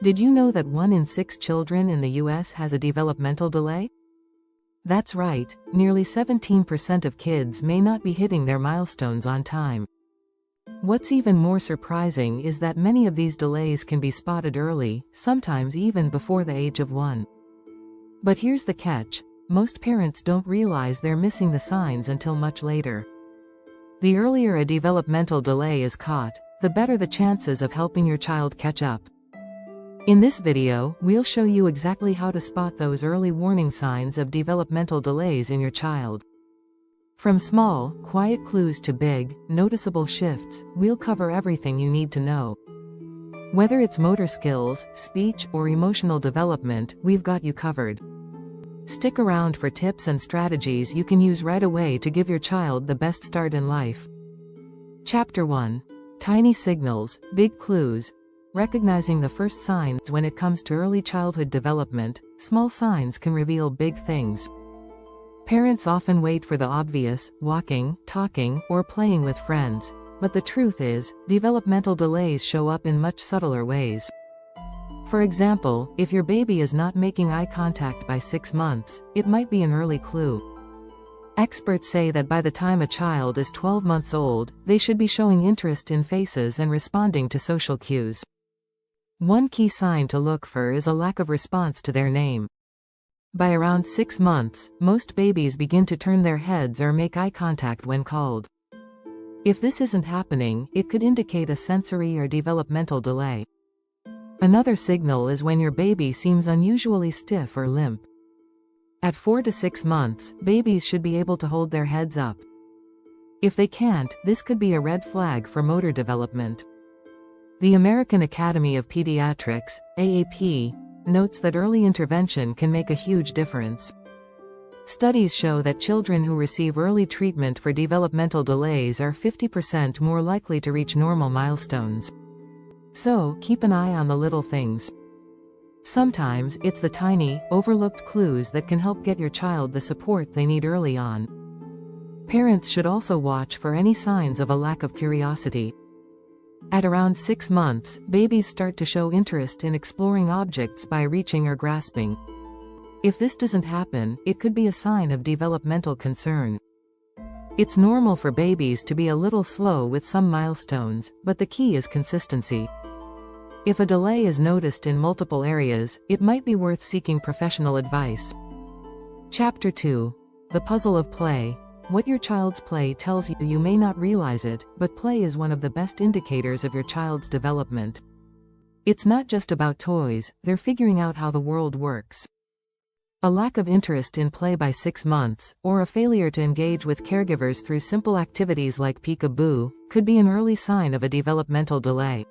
Did you know that 1 in 6 children in the US has a developmental delay? That's right, nearly 17% of kids may not be hitting their milestones on time. What's even more surprising is that many of these delays can be spotted early, sometimes even before the age of 1. But here's the catch: most parents don't realize they're missing the signs until much later. The earlier a developmental delay is caught, the better the chances of helping your child catch up. In this video, we'll show you exactly how to spot those early warning signs of developmental delays in your child. From small, quiet clues to big, noticeable shifts, we'll cover everything you need to know. Whether it's motor skills, speech, or emotional development, we've got you covered. Stick around for tips and strategies you can use right away to give your child the best start in life. Chapter 1. Tiny Signals, Big Clues. Recognizing the first signs. When it comes to early childhood development, small signs can reveal big things. Parents often wait for the obvious: walking, talking, or playing with friends. But the truth is, developmental delays show up in much subtler ways. For example, if your baby is not making eye contact by 6 months, it might be an early clue. Experts say that by the time a child is 12 months old, they should be showing interest in faces and responding to social cues. One key sign to look for is a lack of response to their name. By around 6 months, most babies begin to turn their heads or make eye contact when called. If this isn't happening, it could indicate a sensory or developmental delay. Another signal is when your baby seems unusually stiff or limp. At 4 to 6 months, babies should be able to hold their heads up. If they can't, this could be a red flag for motor development. The American Academy of Pediatrics, AAP, notes that early intervention can make a huge difference. Studies show that children who receive early treatment for developmental delays are 50% more likely to reach normal milestones. So, keep an eye on the little things. Sometimes, it's the tiny, overlooked clues that can help get your child the support they need early on. Parents should also watch for any signs of a lack of curiosity. At around 6 months, babies start to show interest in exploring objects by reaching or grasping. If this doesn't happen, it could be a sign of developmental concern. It's normal for babies to be a little slow with some milestones, but the key is consistency. If a delay is noticed in multiple areas, it might be worth seeking professional advice. Chapter 2. The Puzzle of Play. What your child's play tells you. You may not realize it, but play is one of the best indicators of your child's development. It's not just about toys, they're figuring out how the world works. A lack of interest in play by 6 months, or a failure to engage with caregivers through simple activities like peek-a-boo, could be an early sign of a developmental delay.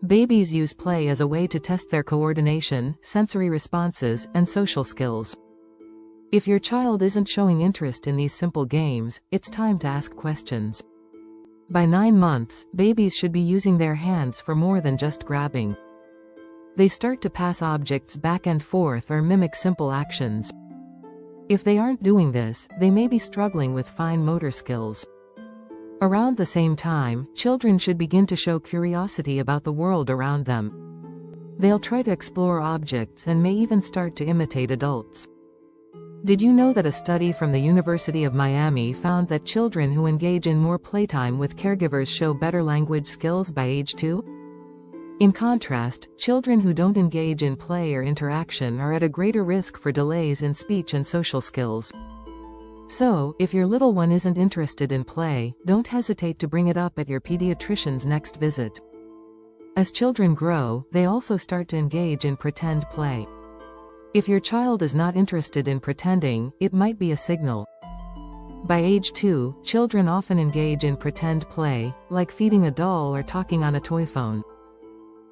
Babies use play as a way to test their coordination, sensory responses, and social skills. If your child isn't showing interest in these simple games, it's time to ask questions. By 9 months, babies should be using their hands for more than just grabbing. They start to pass objects back and forth or mimic simple actions. If they aren't doing this, they may be struggling with fine motor skills. Around the same time, children should begin to show curiosity about the world around them. They'll try to explore objects and may even start to imitate adults. Did you know that a study from the University of Miami found that children who engage in more playtime with caregivers show better language skills by age 2? In contrast, children who don't engage in play or interaction are at a greater risk for delays in speech and social skills. So, if your little one isn't interested in play, don't hesitate to bring it up at your pediatrician's next visit. As children grow, they also start to engage in pretend play. If your child is not interested in pretending, it might be a signal. By age 2, children often engage in pretend play, like feeding a doll or talking on a toy phone.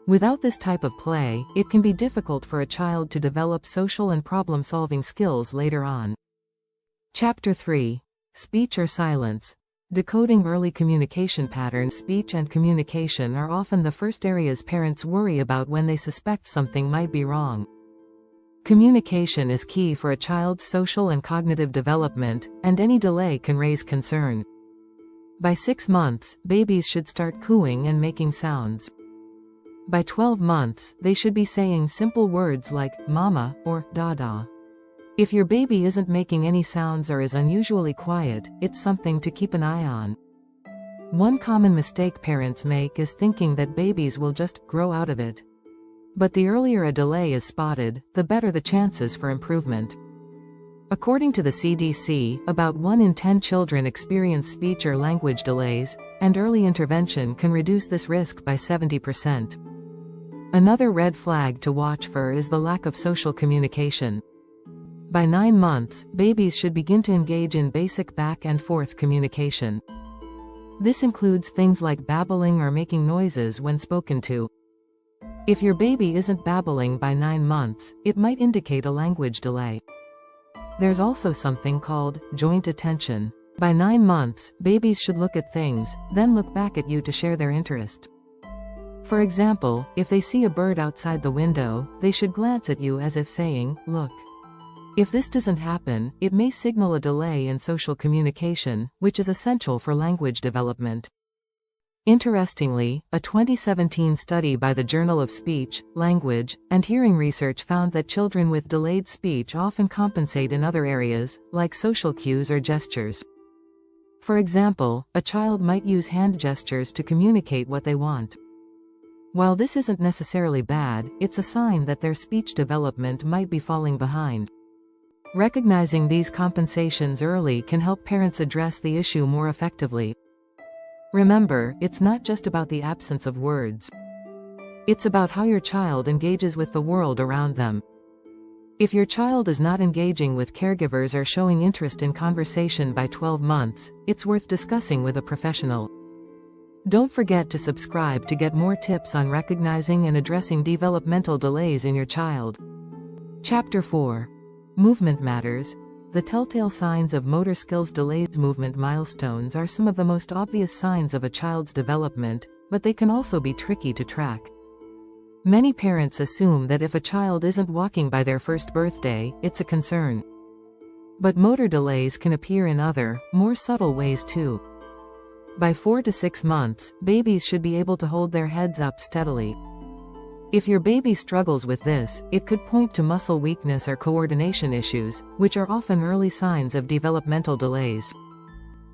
Without this type of play, it can be difficult for a child to develop social and problem-solving skills later on. Chapter 3. Speech or Silence. Decoding early communication patterns. Speech and communication are often the first areas parents worry about when they suspect something might be wrong. Communication is key for a child's social and cognitive development, and any delay can raise concern. By 6 months, babies should start cooing and making sounds. By 12 months, they should be saying simple words like mama or dada. If your baby isn't making any sounds or is unusually quiet, it's something to keep an eye on. One common mistake parents make is thinking that babies will just grow out of it. But the earlier a delay is spotted, the better the chances for improvement. According to the CDC, about 1 in 10 children experience speech or language delays, and early intervention can reduce this risk by 70%. Another red flag to watch for is the lack of social communication. By 9 months, babies should begin to engage in basic back and forth communication. This includes things like babbling or making noises when spoken to. If your baby isn't babbling by 9 months, it might indicate a language delay. There's also something called joint attention. By 9 months, babies should look at things, then look back at you to share their interest. For example, if they see a bird outside the window, they should glance at you as if saying, "Look." If this doesn't happen, it may signal a delay in social communication, which is essential for language development. Interestingly, a 2017 study by the Journal of Speech, Language, and Hearing Research found that children with delayed speech often compensate in other areas, like social cues or gestures. For example, a child might use hand gestures to communicate what they want. While this isn't necessarily bad, it's a sign that their speech development might be falling behind. Recognizing these compensations early can help parents address the issue more effectively. Remember, it's not just about the absence of words. It's about how your child engages with the world around them. If your child is not engaging with caregivers or showing interest in conversation by 12 months, it's worth discussing with a professional. Don't forget to subscribe to get more tips on recognizing and addressing developmental delays in your child. Chapter 4. Movement Matters. The telltale signs of motor skills delays. Movement milestones are some of the most obvious signs of a child's development, but they can also be tricky to track. Many parents assume that if a child isn't walking by their first birthday, it's a concern. But motor delays can appear in other, more subtle ways too. By 4 to 6 months, babies should be able to hold their heads up steadily. If your baby struggles with this, it could point to muscle weakness or coordination issues, which are often early signs of developmental delays.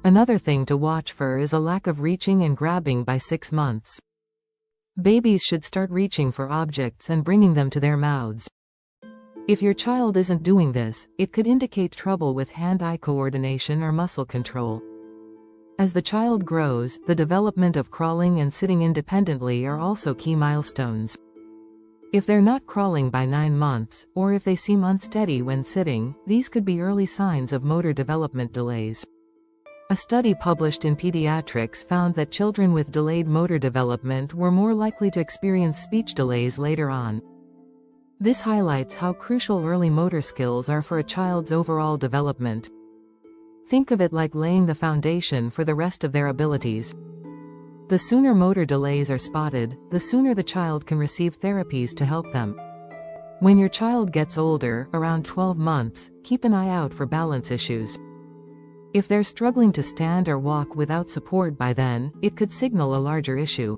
Another thing to watch for is a lack of reaching and grabbing by 6 months. Babies should start reaching for objects and bringing them to their mouths. If your child isn't doing this, it could indicate trouble with hand-eye coordination or muscle control. As the child grows, the development of crawling and sitting independently are also key milestones. If they're not crawling by 9 months, or if they seem unsteady when sitting, these could be early signs of motor development delays. A study published in Pediatrics found that children with delayed motor development were more likely to experience speech delays later on. This highlights how crucial early motor skills are for a child's overall development. Think of it like laying the foundation for the rest of their abilities. The sooner motor delays are spotted, the sooner the child can receive therapies to help them. When your child gets older, around 12 months, keep an eye out for balance issues. If they're struggling to stand or walk without support by then, it could signal a larger issue.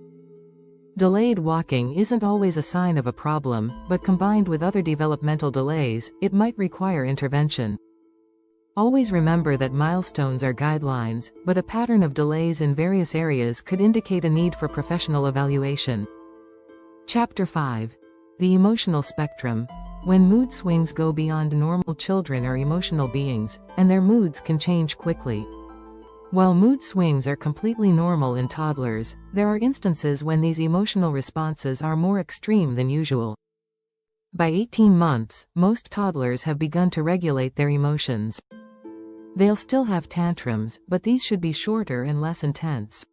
Delayed walking isn't always a sign of a problem, but combined with other developmental delays, it might require intervention. Always remember that milestones are guidelines, but a pattern of delays in various areas could indicate a need for professional evaluation. Chapter 5. The emotional spectrum. When mood swings go beyond normal, children are emotional beings, and their moods can change quickly. While mood swings are completely normal in toddlers, there are instances when these emotional responses are more extreme than usual. By 18 months, most toddlers have begun to regulate their emotions. They'll still have tantrums, but these should be shorter and less intense.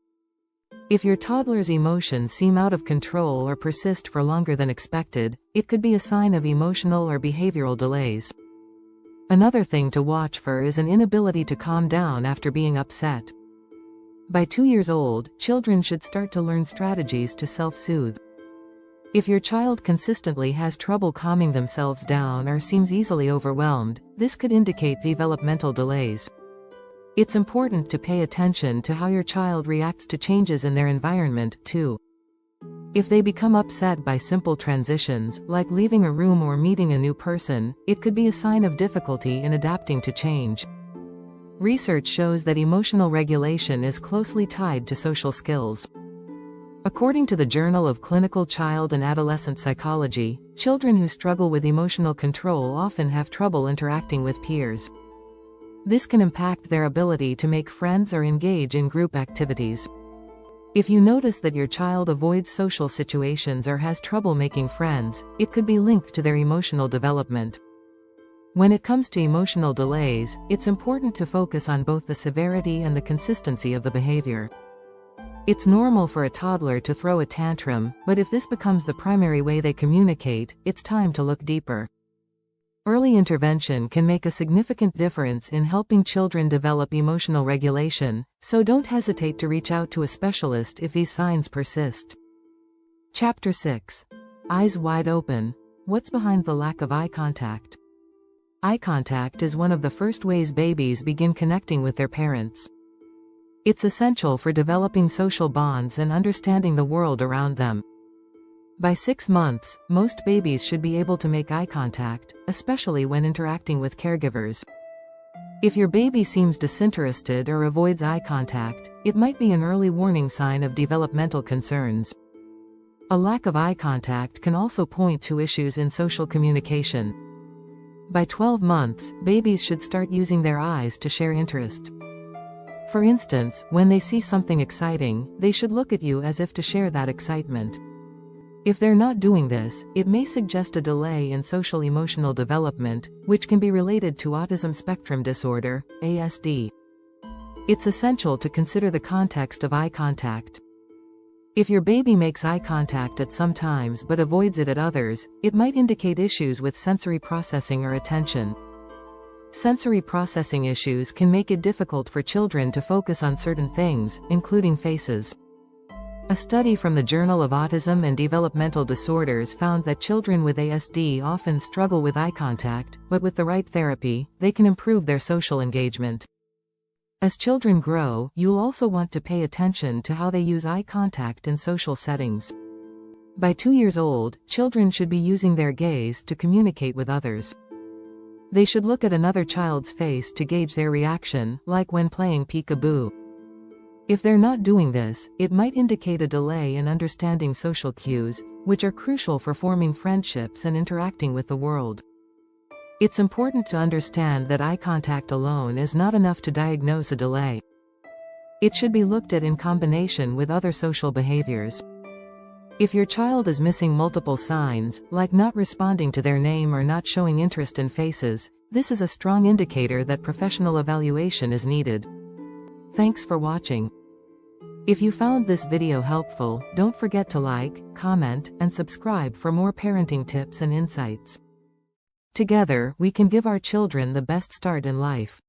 If your toddler's emotions seem out of control or persist for longer than expected, it could be a sign of emotional or behavioral delays. Another thing to watch for is an inability to calm down after being upset. By 2 years old, children should start to learn strategies to self-soothe. If your child consistently has trouble calming themselves down or seems easily overwhelmed, this could indicate developmental delays. It's important to pay attention to how your child reacts to changes in their environment, too. If they become upset by simple transitions, like leaving a room or meeting a new person, it could be a sign of difficulty in adapting to change. Research shows that emotional regulation is closely tied to social skills. According to the Journal of Clinical Child and Adolescent Psychology, children who struggle with emotional control often have trouble interacting with peers. This can impact their ability to make friends or engage in group activities. If you notice that your child avoids social situations or has trouble making friends, it could be linked to their emotional development. When it comes to emotional delays, it's important to focus on both the severity and the consistency of the behavior. It's normal for a toddler to throw a tantrum, but if this becomes the primary way they communicate, it's time to look deeper. Early intervention can make a significant difference in helping children develop emotional regulation, so don't hesitate to reach out to a specialist if these signs persist. Chapter 6. Eyes wide open. What's behind the lack of eye contact? Eye contact is one of the first ways babies begin connecting with their parents. It's essential for developing social bonds and understanding the world around them. By 6 months, most babies should be able to make eye contact, especially when interacting with caregivers. If your baby seems disinterested or avoids eye contact, it might be an early warning sign of developmental concerns. A lack of eye contact can also point to issues in social communication. By 12 months, babies should start using their eyes to share interest. For instance, when they see something exciting, they should look at you as if to share that excitement. If they're not doing this, it may suggest a delay in social emotional development, which can be related to autism spectrum disorder, ASD. It's essential to consider the context of eye contact. If your baby makes eye contact at some times but avoids it at others, it might indicate issues with sensory processing or attention. Sensory processing issues can make it difficult for children to focus on certain things, including faces. A study from the Journal of Autism and Developmental Disorders found that children with ASD often struggle with eye contact, but with the right therapy, they can improve their social engagement. As children grow, you'll also want to pay attention to how they use eye contact in social settings. By 2 years old, children should be using their gaze to communicate with others. They should look at another child's face to gauge their reaction, like when playing peekaboo. If they're not doing this, it might indicate a delay in understanding social cues, which are crucial for forming friendships and interacting with the world. It's important to understand that eye contact alone is not enough to diagnose a delay. It should be looked at in combination with other social behaviors. If your child is missing multiple signs, like not responding to their name or not showing interest in faces, this is a strong indicator that professional evaluation is needed. Thanks for watching. If you found this video helpful, don't forget to like, comment, and subscribe for more parenting tips and insights. Together, we can give our children the best start in life.